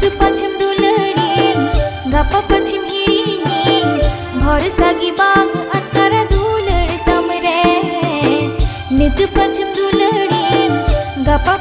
नित पछम दुलड़िन गप्पा पछम हिड़िनिन भरोसा की बाग अचारा दुलड़ तमरे नित पछम दुलड़िन गप्पा